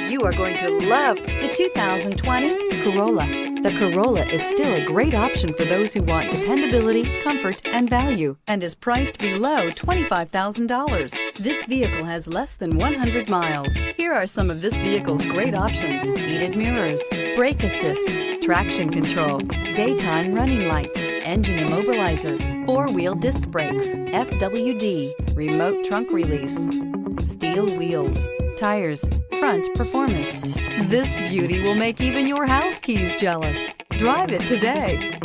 you are going to love the 2020 Corolla. The Corolla is still a great option for those who want dependability, comfort, and value, and is priced below $25,000. This vehicle has less than 100 miles. Here are some of this vehicle's great options: heated mirrors, brake assist, traction control, daytime running lights, engine immobilizer, four-wheel disc brakes, FWD, remote trunk release, steel wheels, tires, front performance. This beauty will make even your house keys jealous. Drive it today.